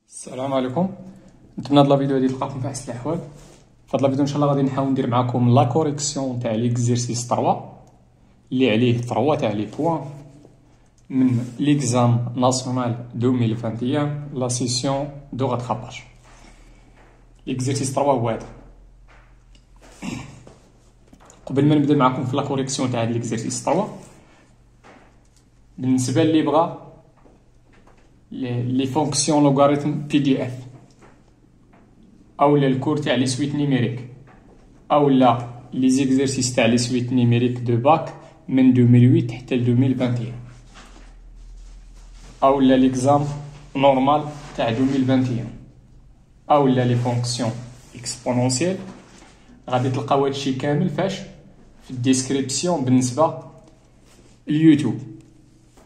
السلام عليكم. نتمنى هاد لا فيديو هادي تلقاكم في احسن الاحوال. في هاد لا فيديو ان شاء الله غادي نحاول ندير معكم لا كوريكسيون تاع ليكزيرسيس 3 اللي عليه 3 تاع لي بوين من ليكزام ناسيونال 2021 لا سيسيون دو غاتراباج. ليكزيرسيس 3 هو هذا. قبل ما نبدا معكم في لا كوريكسيون تاع هاد ليكزيرسيس 3، بالنسبه اللي بغا لي فونكسيون لوغاريتم بي دي اف اولا الكور تاع لي سويت نيميريك اولا لي زيكزيرسيس تاع لي سويت نيميريك دو باك من 2008 حتى ل 2021 اولا ليكزام نورمال تاع 2021 اولا لي فونكسيون اكسبونونسيال، غادي تلقاو هادشي كامل فاش في الديسكريبسيون بالنسبه لليوتيوب،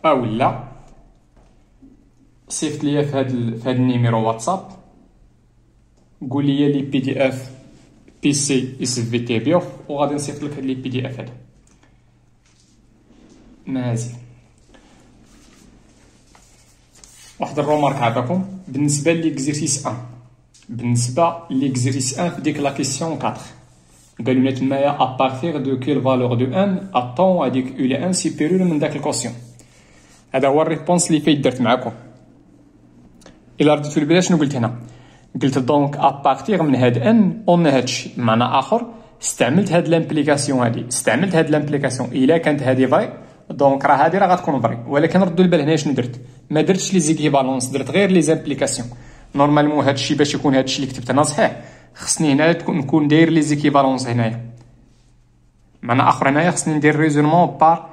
اولا صيفط ليا في هاد النيميرو واتساب قول لي لي بي دي اف بي سي اس في تي بي وغادي نصيفط لك هاد لي بي دي اف هذا. مزيان، واحد الرومارك عطاكم بالنسبه ليكزيرسيس 1. بالنسبه ليكزيرسيس 1 في ديك لا كيسيون 4 قالوا لنا تمايا ا بارتير دو كيل فالور دو ان اطون هذيك او لي ان سوبيريور من داك الكوسيون. هذا هو الريبونس اللي فايت درت معكم. الا رديتو البال شنو قلت هنا؟ قلت دونك ابارتيغ من هاد ان قلنا هادشي بمعنى اخر استعملت هاد لامبليكاسيون الا كانت هادي فاي دونك راه هادي غتكون فري، ولكن ردوا البال هنا شنو درت؟ ما درتش لي زيكيفالونس، درت غير لي زامبليكاسيون. نورمالمون هادشي باش يكون هادشي اللي كتبت هنا صحيح خصني هنا نكون داير لي زيكيفالونس هنايا، بمعنى اخر هنايا خصني ندير ريزونمون بار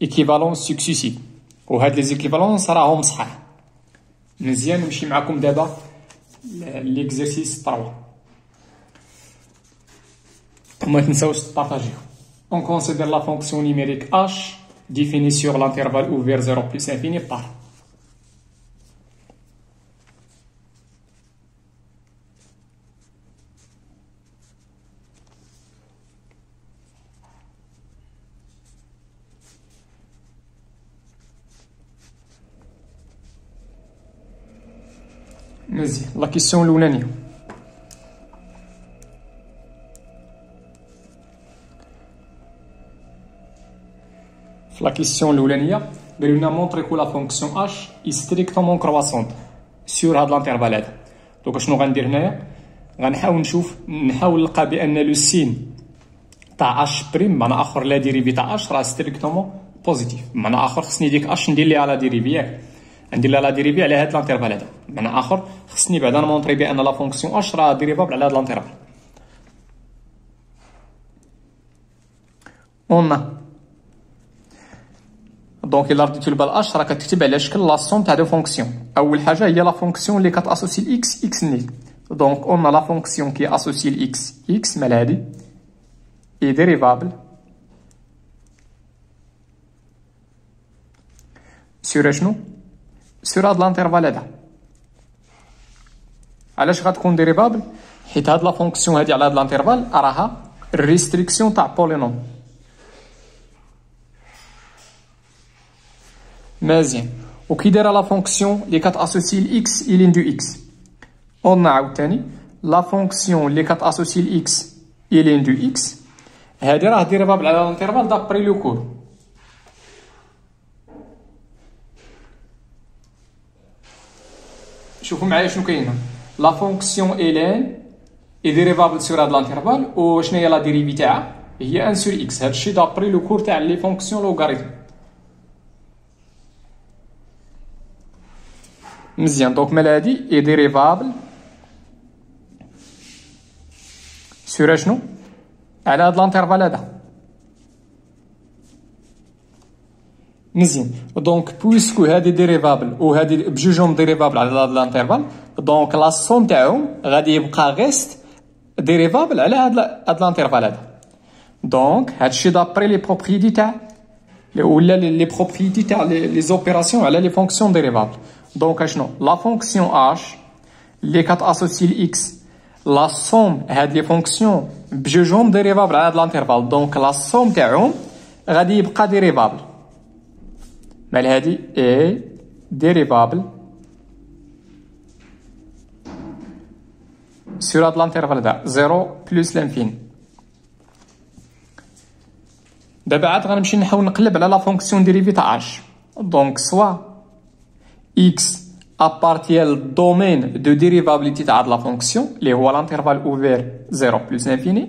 ايكيفالونس سكسيسيف، وهاد لي زيكيفالونس راهم صحاح. مزيان، نمشي معكم دابا ليكزيرسيس 3 وما تنساوش تبارطاجيو. On considère la fonction numérique h définie sur l'intervalle ouvert 0 plus infini par مزيان. لا كيسيون الاولانيه في لا كيسيون الاولانيه قالوا لنا مونطري كو لا فونكسيون اش اي ستريكتومون كرواسونت سور هاد لانترفال هذا. دونك شنو غندير هنايا؟ غنحاول نحاول نلقى بان لو سين تاع اش بريم بمعنى اخر لا ديريفي تاع اش راه ستريكتومون بوزيتيف، بمعنى اخر خصني ديك اش ندير ليها لا ديريفي، ياك ندير لها لا ديريفي على هاد لانترفال هذا، بمعنى اخر خصني بعدا نمونطري بان لا فونكسيون اش راه ديريفابل على هاد لانترفال. اون دونك الا رديتو البال اش راه كتكتب على شكل لا سوم تاع دو فونكسيون. اول حاجه هي لا فونكسيون اللي كتاسوسي الاكس اكس نيل، دونك اون لا فونكسيون كي اسوسي الاكس اكس مال هادي اي ديريفابل سور شنو؟ سور هاد لانترفال هذا. علاش غتكون ديريفابل؟ حيت هاد لا فونكسيون هادي على هاد لانترفال راها الريستريكسيون تاع بولينوم. مزيان، وكي دايره لا فونكسيون اللي كتاسوسي الاكس الين دو اكس. قلنا عاوتاني لا فونكسيون اللي كتاسوسي الاكس الين دو اكس هادي راه ديريفابل على لانترفال دابري لو كور. شوفوا معايا شنو كاين هنا. لا فونكسيون الين اي ديريفابل سور هاد لانترفال، وشنو هي لا ديريفي تاعها؟ هي 1 سور اكس. هادشي دابري لو كور تاع لي فونكسيون لوغاريتم. مزيان، دونك مال هادي اي ديريفابل سور شنو؟ على هاد لانترفال هذا. مزيان، دونك بويسكو هادي ديريفابل وهادي بجوجهم ديريفابل على هاد لانترفال، دونك لا سوم تاعهم غادي يبقى غيست ديريفابل على هاد لانترفال هذا. دونك هادشي دابري لي بروبريتي تاع ولا لي بروبريتي تاع لي زوبيراسيون على لي فونكسيون ديريفابل. دونك اشنو؟ لا فونكسيون اش اللي كتاسوسي الاكس لا سوم هاد لي فونكسيون بجوجهم ديريفابل على هاد لانترفال، دونك لا سوم تاعهم غادي يبقى ديريفابل مال هادي اي ديريفابل sur هاد l'intervalle دا 0 plus l'infini. دابا عاد غنمشي نحاول نقلب على لا فونكسيون ديريفي تاع h. دونك سوا x appartient au domaine de dérivabilité تاع la fonction اللي هو l'intervalle ouvert 0 plus l'infini.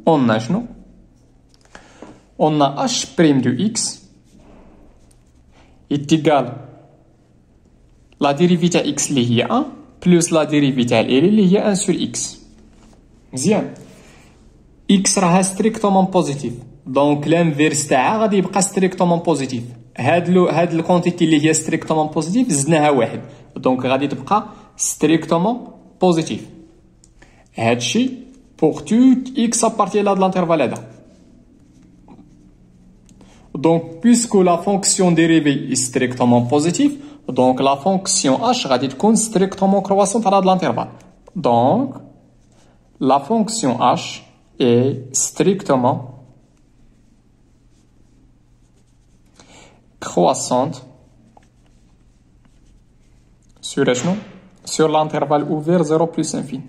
On a شنو؟ On a h' de x est égal la dérivée تاع x اللي هي 1 plus la dérivée تاع ال اللي هي 1 sur x. مزيان. x راها strictement positif. دونك l'inverse تاعها غادي يبقى strictement positif. هاد الكونتيتي اللي هي strictement positif زدناها واحد. دونك غادي تبقى strictement positif. هادشي pour tout x appartient à l'intervalle هذا. Donc puisque la fonction dérivée est strictement positive, donc la fonction h غادي تكون strictement croissante à l'intervalle. Donc la fonction h est strictement croissante sur l'intervalle ouvert 0 plus infini.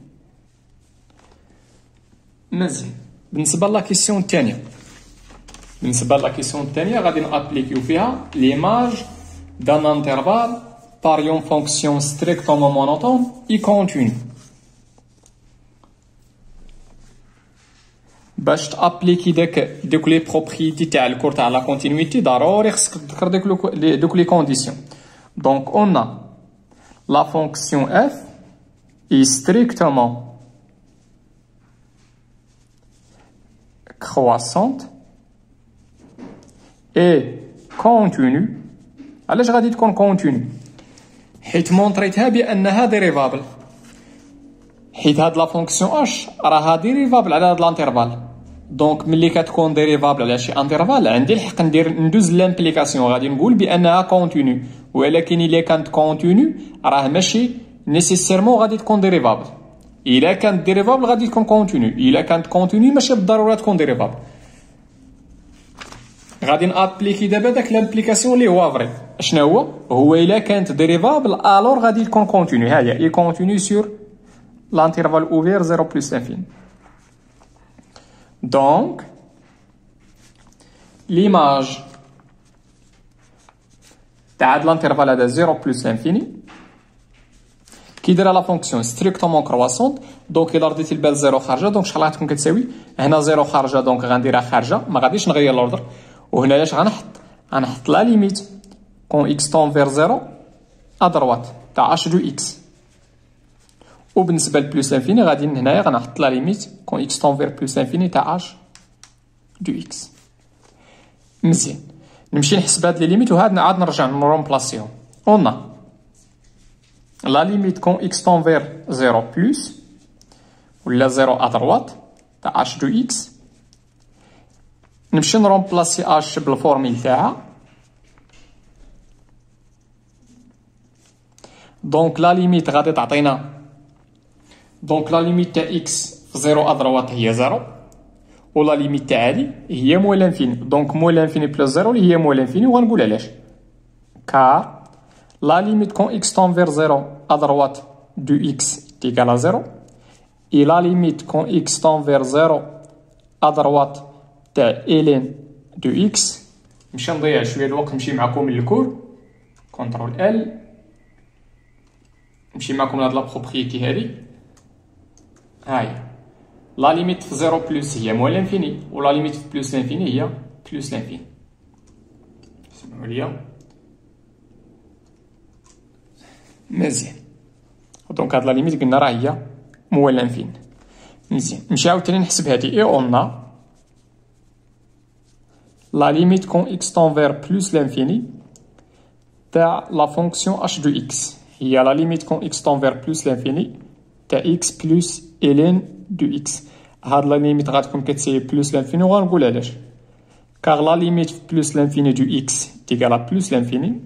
مزيان. بالنسبة لا كيسيون الثانية غادي نابليكيو فيها l'image d'un intervalle par une fonction strictement monotone et continue. باش تابليكي دوك لي بروبريتي تاع الكور تاع لا كونتينيتي ضروري خصك تذكر دوك لي كونديسيون. دونك on a la fonction f est strictement croissante et continue. علاش غادي تكون continue؟ حيت مونطريتها بانها ديريفابل. حيت هاد لا فونكسيون اش راها ديريفابل على هاد الانترفال. دونك ملي كتكون ديريفابل على شي انترفال عندي الحق ندوز لامبليكاسيون غادي نقول بانها كونتينيو. ولكن الا كانت كونتينيو راه ماشي نيسيسيرمون غادي تكون ديريفابل. الا كانت ديريفابل غادي تكون كونتينيو. الا كانت كونتينيو ماشي بالضروره تكون ديريفابل. غادي نابليكي دابا داك لامبليكاسيون اللي هو فري. شنو هو الا كانت ديريفابل الور غادي تكون كونتينيو. ها هي اي كونتينيو سور l'intervalle ouvert 0 plus l'infini. Donc, l'image de l'intervalle de 0 plus l'infini qui dira la fonction strictement croissante. Donc, il a رديتي البال 0 خارجه. Donc, شحال غتكون كتساوي؟ هنا 0 خارجه دونك غنديرها خارجه. ما غاديش نغير لوردر. وهنا اش غنحط لا ليميت quand x tend vers 0 à droite تاع h de x. وبالنسبه لبلوس لانفيني غادي هنايا غنحط لا ليميت كون اكس طون فير بلوس لانفيني تاع اش دو اكس. مزيان. نمشي نحسب هاد لي ليميت وهاد عاد نرجع نرومبلاسيهم. اون لا ليميت كون اكس طون فير 0 بلوس ولا 0 ا دروات تاع اش دو اكس. نمشي نرومبلاسي اش بالفورميل تاعها. دونك لا ليميت غادي تعطينا دونك لا ليميت تاع اكس في 0 ا دروات هي 0 و لا ليميت تاع هادي هي موال لانفيني. دونك موال لانفيني بلس 0 اللي هي موال لانفيني. وغنقول علاش كار لا ليميت كون اكس طون فير 0 ا دروات دو اكس تيكال 0 اي لا ليميت كون اكس طون فير 0 ا دروات تاع الين دو اكس. نمشي نضيع شويه الوقت نمشي معكم للكور كونترول ال نمشي معكم لهاد لا بروبريتي هادي. هاي لا ليميت في 0 بلس هي موال لانفيني و لا ليميت في بلس لانفيني هي بلس لانفيني. سمعوا ليا مزيان. دونك هاد لا ليميت قلنا راه هي موال لانفيني. مزيان. نمشي عاوتاني نحسب هادي اي اون لا ليميت كون اكس طون فير بلس لانفيني تاع لا فونكسيون اش دو اكس هي لا ليميت كون اكس طون فير بلس لانفيني تاع اكس بلس الين دو اكس. هاد لا ليميت غتكون كتساوي بلس لانفيني وغنقول علاش. كار لا ليميت بلس لانفيني دو اكس تيكال بلس لانفيني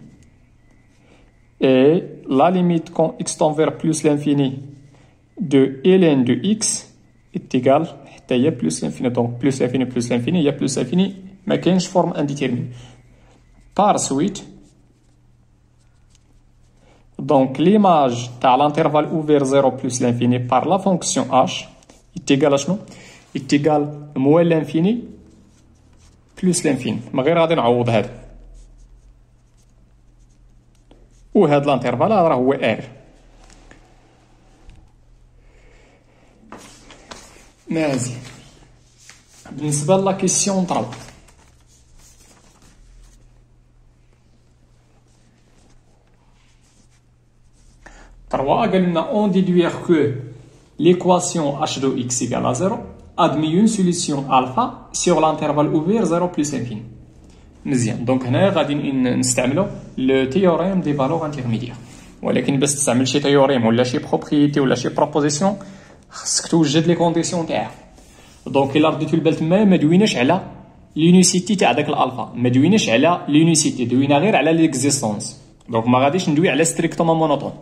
اي لا ليميت كون اكس طون فير بلس لانفيني دو الين دو اكس تيكال حتى هي بلس لانفيني. دونك بلس لانفيني هي بلس لانفيني. ما كاينش فورم انديتيرمين بار سويت. Donc l'image تاع l'intervalle ouvert 0 plus l'infini par la fonction h est égale à شنو؟ est égal moins l'infini plus l'infini. ما غير غادي نعوض هذا. وهذا الانترفال راه هو r. مزيان. بالنسبة لا كيسيون 3 قال لنا on déduire que l'équation h de x égale à 0 admet une solution alpha sur l'intervalle ouvert 0 plus infini. مزيان. دونك هنا غادي نستعملوا لو تيوريم دي فالور انترميديير، ولكن باش تستعمل شي تيوريم ولا شي بروبريتي ولا شي بروبوزيسيون خصك توجد لي كونديسيون تاعها. دونك الا رديتو البال تما ما دويناش على لونيسيتي تاع داك الالفا، ما دويناش على لونيسيتي، دوينا غير على ليكزيستونس. دونك ما غاديش ندوي على ستريكتومون مونوتون.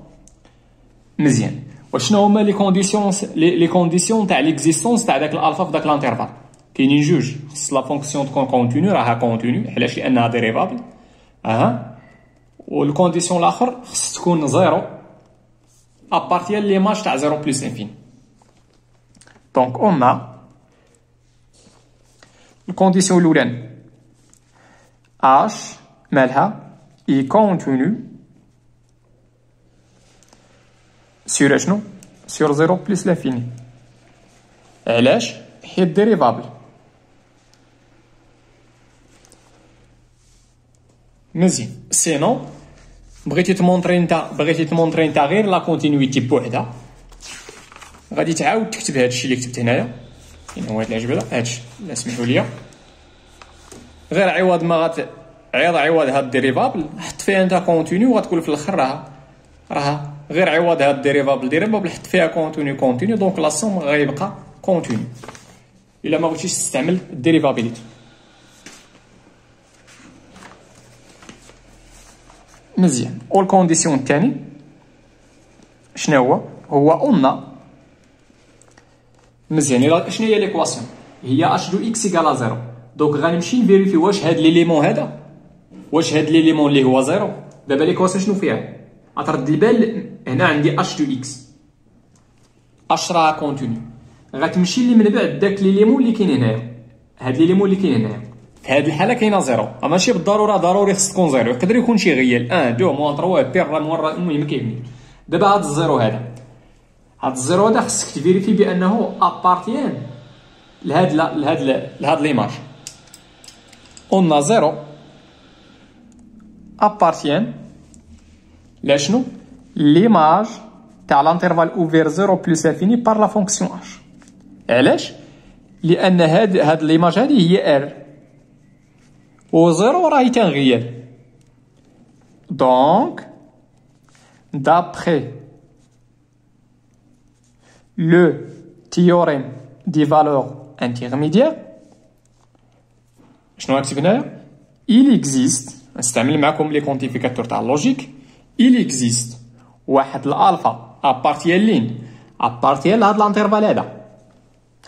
مزيان. وشنو هما لي كونديسيون تاع ليكزيستونس تاع داك الالفا في داك الانترفال؟ كاينين جوج. خص لا فونكسيون تكون كونتينيو، راها كونتينيو علاش؟ لانها ديريفابل. والكونديسيون الاخر خص تكون زيرو ابارتيال ليماج تاع 0 بلس انفين. دونك اون الكونديسيون الاولاني اش مالها اي كونتينيو سور شنو؟ سور 0 بلس لانفيني. علاش؟ حيت ديريفابل. مزيان. سينو بغيتي تمونطري نتا غير لا كونتينيويتي بوحدها، غادي تعاود تكتب هادشي اللي كتبت هنايا. فين هو هاد العجبه؟ هادشي لا سمحوا لي، غير عوض ما عوض هاد الديريفابل حط فيها انت كونتينيو، وغتقول في الاخر راها غير عوض هاد ديريفابل حط فيها كونتينيو. دونك لا سوم غيبقى كونتينيو الا ما بغيتيش تستعمل الديريفابيليتي. مزيان. والكونديسيون الثاني شنو هو قلنا مزيان. شنو هي ليكواسيون؟ هي اش دو اكس ايكال 0. دونك غنمشي نفيريفي واش هاد ليليمون هذا، واش هاد ليليمون اللي هو 0. دابا ليكواسيون شنو فيها؟ غترد البال هنا عندي اش دو اكس، اش راه كونتينيو، غتمشي لي من بعد داك ليليمون اللي كاين هنايا. هاد ليليمون اللي كاين هنايا في هاد الحاله كاينه 0، ماشي بالضروره ضروري خص تكون 0، يقدر يكون شي غيال 1 2 موان 3 بير المهم كاين. دابا هاد الزيرو هذا خصك تفيريفي بانه ابارتيان لهاد ليماج. قلنا 0 ابارتيان لا شنو؟ ليماج تاع لانترفال اوفير 0 بلس انفيني بار لا فونكسيون اش. علاش؟ لان هاد ليماج هادي هي ار و 0 راهي تنغيال. دونك d'après le théorème des valeurs intermédiaires شنو غنكتب هنايا؟ il existe، نستعمل معكم لي كونتيفيكاتور تاع اللوجيك، il existe واحد الالفا ابارتيال لين ابارتيال لهاد الانترفال هذا.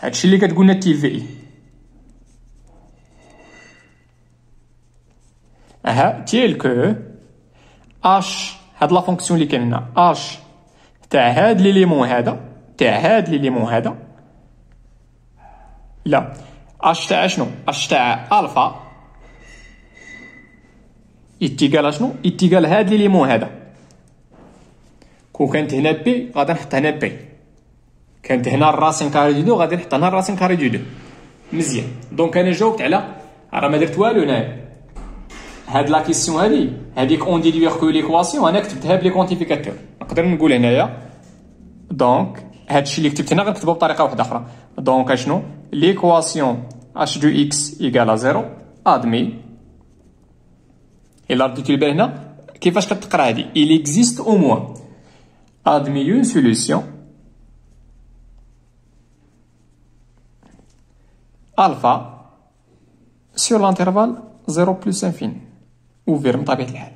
هادشي اللي كتقولنا تي في اي تيل كو اش، هاد لا فونكسيون اللي كاين هنا اش تاع هاد ليليمون هذا، لا اش تاع شنو؟ اش تاع الفا اتيكال شنو؟ اتيكال هاد ليليمون هذا. كون كانت هنا بي غادي نحط هنا بي، كانت هنا الراسين كاري دو غادي نحط هنا الراسين كاري دو. مزيان. دونك انا جاوبت على راه ما درت والو هنايا. هاد لا كيسيون هاديك اون ديدوير كو ليكواسيون انا كتبتها بلي كونتيفيكاتور. نقدر نقول هنايا دونك هادشي اللي كتبت هنا غنكتبو بطريقه واحده اخرى. دونك شنو؟ ليكواسيون اش دو اكس ايكال 0 ادمي. الا رديتو البال هنا كيفاش كتقرا هادي؟ il existe au moins admis une solution alpha sur l'intervalle 0 plus infini ouvert من طبيعة الحال.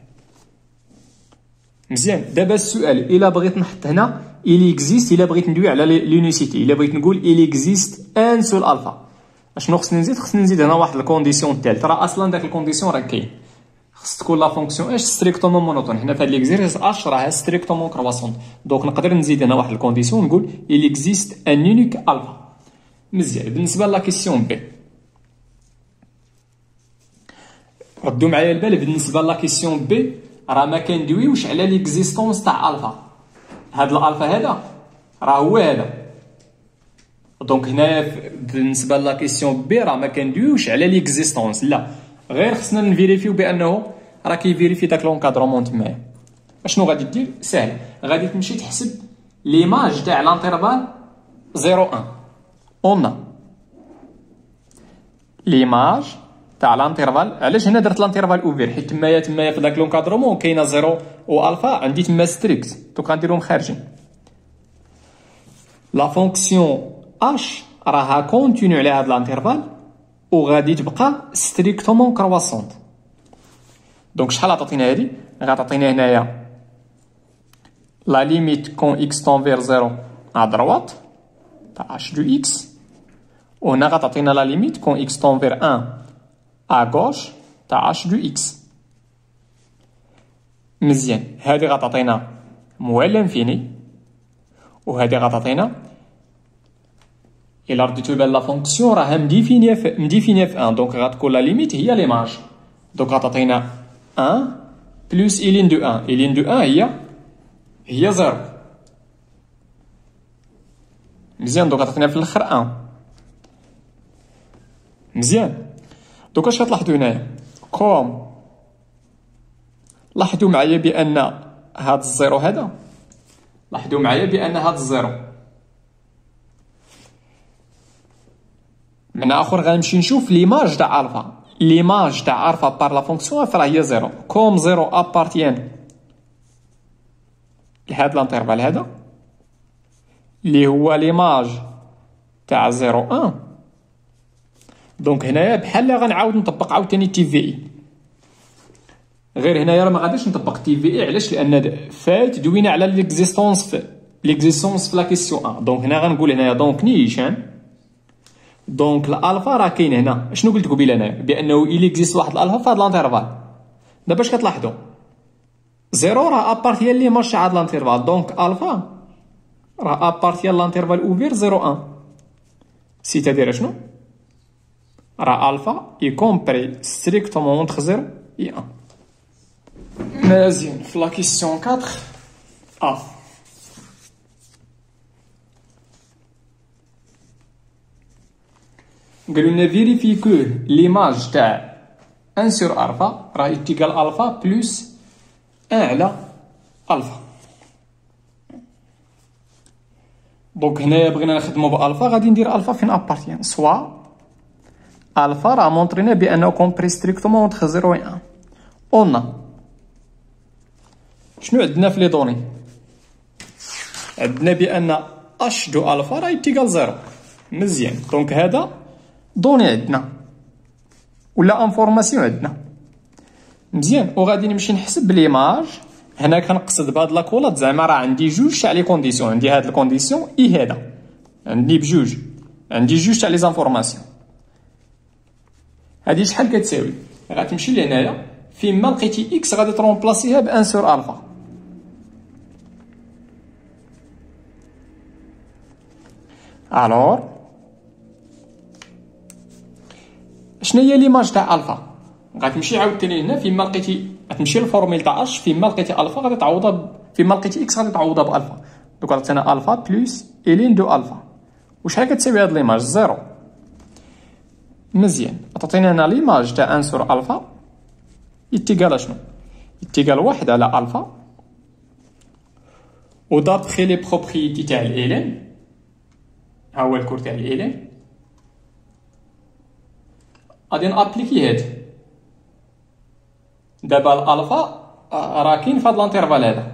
مزيان. دابا السؤال الا بغيت نحط هنا il existe، الا بغيت ندوي على لونيسيتي، الا بغيت نقول il existe un seul alpha، اشنو خصني نزيد؟ خصني نزيد هنا واحد الكونديسيون الثالث. راه اصلا داك الكونديسيون راه كاين، خص تكون لا فونكسيون اش ستريكتومون مونوتون. هنا في هاد ليكزيرسيس اش راه ستريكتومون كرواسونت، دونك نقدر نزيد هنا واحد الكونديسيون نقول il existe un unique الفا. مزيان. بالنسبه لا كيسيون بي، ردوا معايا البال. بالنسبه لا كيسيون بي راه ما كندويوش على ليكزيستونس تاع الفا. هاد الالفا هذا راه هو هذا، دونك هنايا بالنسبه لا كيسيون بي راه ما كندويوش على ليكزيستونس، لا، غير خصنا نفيريفيو بانه راه كيفيريفي داك لونكادرومون تمايا. اشنو غادي دير؟ ساهل، غادي تمشي تحسب ليماج تاع لانترفال 0 1. اون ليماج تاع لانترفال. علاش هنا درت لانترفال اوفير؟ حيت تمايا في داك لونكادرومون كاينه 0 و الفا، عندي تما ستريكت، دونك غنديرهم خارجين. لا فونكسيون اش راها كونتينيو على هاد لانترفال وغادي تبقى ستريكتومون كرواسونت. دونك شحال عطاتينا هادي؟ غتعطينا هنايا لا ليميت كون اكس طون فير 0 ا دروات تاع اش دو اكس، وهنا غتعطينا لا ليميت كون اكس طون فير 1 ا غوش تاع اش دو اكس. مزيان. هادي غتعطينا موال لانفيني، وهادي غتعطينا إلا رديتو بال لا فونكسيون راها مديفينيه في 1، دونك غتكون لا ليميت هي ليماج، دونك غتعطينا 1 بلس إلين دو 1. إلين دو 1 هي 0. مزيان. دونك غتعطينا في الاخر 1. مزيان. دونك اش غتلاحظوا هنايا؟ كوم لاحظوا معايا بان هاد الزيرو هذا، لاحظوا معايا بان هاد الزيرو من اخر غنمشي نشوف ليماج تاع الفا. ليماج تاع الفا بار لا فونكسيون الفا هي 0. كوم 0 ابارتيان لهاد لانترفال هذا اللي هو ليماج تاع 0 1، دونك هنايا بحال غنعاود نطبق عاوتاني تي في اي. غير هنايا راه ما غاديش نطبق تي في اي، علاش؟ لان فات دوينا على ليكزيستونس في لا كيسيون 1. دونك هنا غنقول هنايا دونك نيشان، دونك الالفا راه كاين هنا. شنو قلت قبيله انايا؟ بانه الى اكزيست واحد الالفا في هاد لانترفال. دابا اش كتلاحظوا؟ 0 راه ابارتيان لي مارش تاع هاد لانترفال، دونك الفا راه ابارتيان لانترفال اوفير 0 1. سيتادير شنو؟ راه الفا يكومبري ستريكتومون اونتر 0 et 1. مزيان. في لا كيسيون 4 ا قالوا لنا فيريفي كو ليماج تاع 1 sur الفا راه يتيكال الفا بلس 1 على الفا. دونك هنايا بغينا نخدمو بالفا، غادي ندير الفا فين ابارتيان، سوا الفا راه مونطرينا بانه كومبري ستريكتومون اونتر 0 و 1. اون شنو عندنا في لي دوني؟ عندنا بان اش دو الفا راه يتيكال 0. مزيان. دونك هذا دوني عندنا ولا انفورماسيون عندنا. مزيان. وغادي نمشي نحسب ليماج. هنا كنقصد بهاد لاكولات زعما راه عندي جوج تاع لي كونديسيون، عندي هاد الكونديسيون اي هذا، عندي بجوج، عندي جوج تاع لي زانفورماسيون. هادي شحال كتساوي؟ غتمشي لهنايا فيما لقيتي اكس غادي ترومبلاسيها ب 1 سور الفا. الور شنو هي ليماج تاع الفا؟ غتمشي عاوتاني هنا فيما لقيتي، غتمشي للفورميل تاع اش، فيما لقيتي الفا غادي تعوضها فيما لقيتي اكس غادي تعوضها بالفا. دوك عطينا الفا بلس الين دو الفا. وشحال كتساوي هاد ليماج؟ 0. مزيان. عطينا هنا ليماج تاع 1 سور الفا يتيكال شنو؟ يتيكال 1 على الفا، و دابخي لي بروبريتي تاع الالين، ها هو الكور تاع الالين، غادي نابليكي هاد. دابا الالفا راه كاين في هاد لانترفال هذا.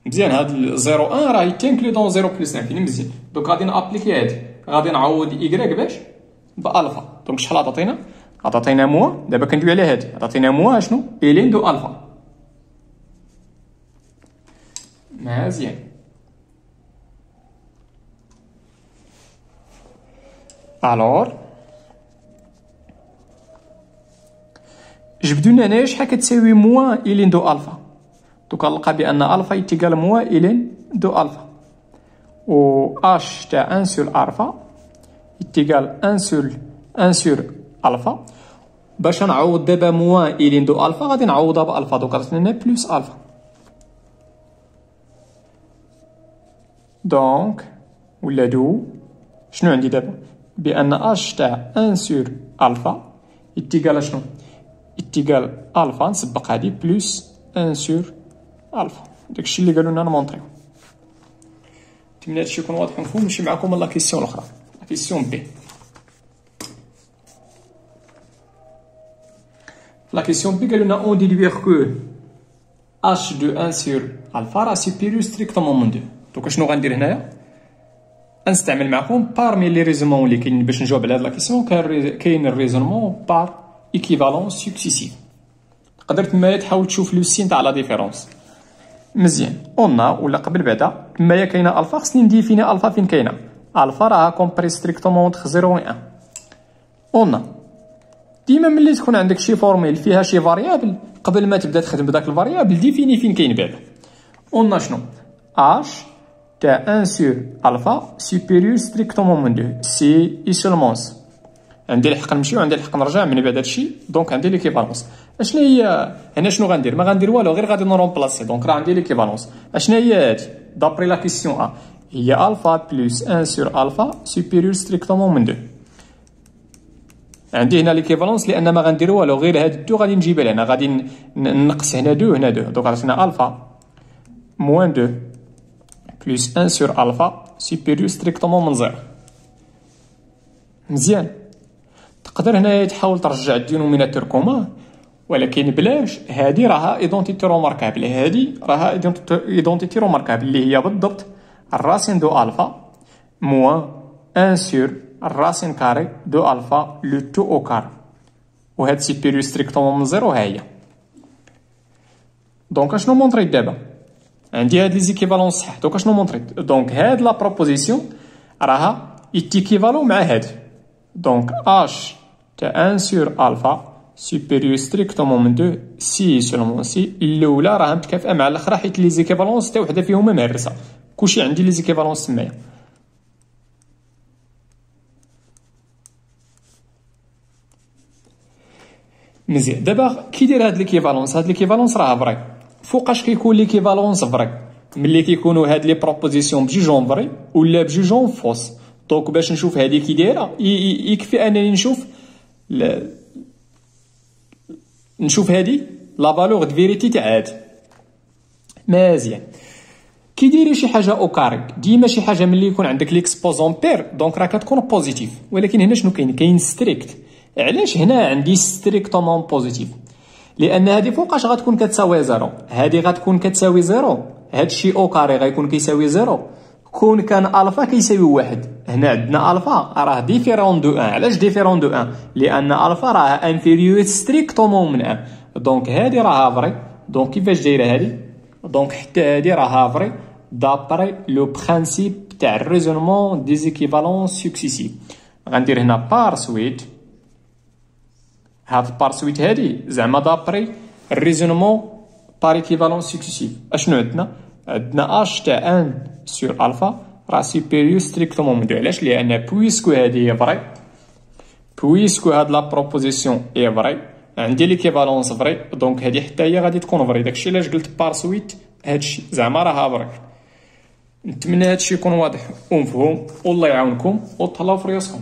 مزيان. هاد 0 1 راه يتانكلي دون 0 بلس انفيني. مزيان. دونك غادي نابليكي هادي، غادي نعوض ايكغيك باش بالفا. دونك شحال عطاتينا؟ عطاتينا موا. دابا كندوي على هادي، عطاتينا موا شنو؟ الين دو الفا. مزيان. الور je كتجبدوا لنا هنايا شحال كتساوي موان إلين دو ألفا. دوك غنلقى بأن ألفا يتيكال موان إلين دو ألفا، و اش تاع 1 سور ألفا يتيكال 1 سور ألفا. باش نعوض دابا موان إلين دو ألفا غادي نعوضها بألفا، دوك راه لنا بلوس ألفا. دونك ولا دو شنو عندي دابا؟ بأن اش تاع 1 سور ألفا يتيكال شنو؟ يتيكال ألفا نسبق هادي بلوس 1 سور ألفا. داكشي اللي قالوا لنا نمونطريو. نتمنى هادشي يكون واضح ومفهوم. نمشي معكم لا كيسيون الأخرى، لا كيسيون بي. La question B, on déduire que h de 1 sur alpha est supérieur strictement à 2. Donc, je vais dire هنايا نستعمل معكم parmi les raisonnements اللي كاين باش نجاوب على هاد لا كيسيون. كاين الريزونمون بار ايكيفالونس سكسيسيف. تقدر تمايا تحاول تشوف لو سين تاع لا ديفيرونس مزيان. اون ولا قبل بعدا تمايا كاينه الفا، خصني نديفيني الفا فين كاينه. الفا راها كومبري ستريكتومون entre 0 و 1. اون ديما ملي تكون عندك شي فورميل فيها شي فاريابل، قبل ما تبدا تخدم بداك الفاريابل ديفيني فين كاين بعدا. قلنا شنو؟ اش تاع 1 سور الفا سوبيريور ستريكتومون من 2 سي اي سولمون. عندي الحق نمشي وعندي الحق نرجع من بعد هادشي. دونك عندي ليكيفالونس. اشنا هي هنا؟ شنو غندير؟ ما غندير والو، غير غادي نرومبلاسي. دونك راه عندي ليكيفالونس. اشنا هي هادي؟ دابري لا كيسيون ا هي الفا بلس 1 سور الفا سوبيريور ستريكتومون من 2. عندي هنا ليكيفالونس لان ما غندير والو، غير هاد الدو غادي نجيبها لهنا، غادي نقص هنا دو هنا دو. دونك عرفنا الفا موان 2 بلس 1 سور الفا سوبيريور ستريكتومون من 0. مزيان. تقدر هنايا تحاول ترجع الدينوميناتور كومان، ولكن بلاش. هادي راها ايدونتيتي روماركابل، هادي راها ايدونتيتي روماركابل اللي هي بالضبط الراسين دو الفا موان 1 سور الراسين كاري دو الفا لو تو او كار، وهاد سوبيريور ستريكتومون من 0 ها هي. دونك اشنو مونطريت دابا؟ عندي هاد لي زيكيفالونس صح. دونك اشنو مونطريت؟ دونك هاد لا بروبوزيسيون راها يتيكيفالو مع هاد. دونك اش تاع 1 سور الفا سوبيريور ستريكتومون من 2 سي سولمون سي. الاولى راها متكافئه مع الاخرى حيت لي زيكيفالونس حتى وحده فيهما مهرسه. كلشي عندي لي زيكيفالونس تمايا. مزيان. دابا كي داير هاد ليكيفالونس؟ هاد ليكيفالونس راه فري. فوقاش كيكون ليكيفالونس فري؟ ملي كيكونوا هاد لي بروبوزيسيون بجوجهم فري ولا بجوجهم فوس. دونك باش نشوف هادي كي دايره يكفي انني نشوف هادي لا فالور دو فيريتي تاع هادي. مزيان. كي دايري شي حاجه او كاري ديما شي حاجه ملي يكون عندك ليكسبوزون بير دونك راه كتكون بوزيتيف. ولكن هنا شنو كاين؟ كاين ستريكت. علاش هنا عندي ستريكتومون بوزيتيف؟ لان هذه فوقاش غتكون كتساوي 0، هذه غتكون كتساوي 0، هادشي او كاري غيكون كيساوي 0. كون كان الفا كيساوي 1. هنا عندنا الفا راه ديفيرون دو 1. علاش ديفيرون دو 1؟ لان الفا راه انفيريور ستريكتومون من 1. دونك هذه راها فري. دونك كيفاش دايره هذه؟ دونك حتى هذه راها فري دابري لو برينسيپ تاع الريزونمون دي زيكيفالونس سكسيسيف. غندير هنا بار سويت. هاد بار سويت هادي زعما دابري الريزونمون بار ايكيفالونس سكسيسيف. اشنو عندنا؟ عندنا اش تاع 1 سور الفا راه سوبيريور ستريكتومون من 2. علاش؟ لان بويسكو هادي هي فري، بويسكو هاد لا بروبوزيسيون هي فري، عندي ليكيفالونس فري. دونك هادي حتى هي غادي تكون فري. داكشي علاش قلت بار سويت هادشي زعما راها فري. نتمنى هادشي يكون واضح ومفهوم، والله يعاونكم وتهلاو في رياسكم.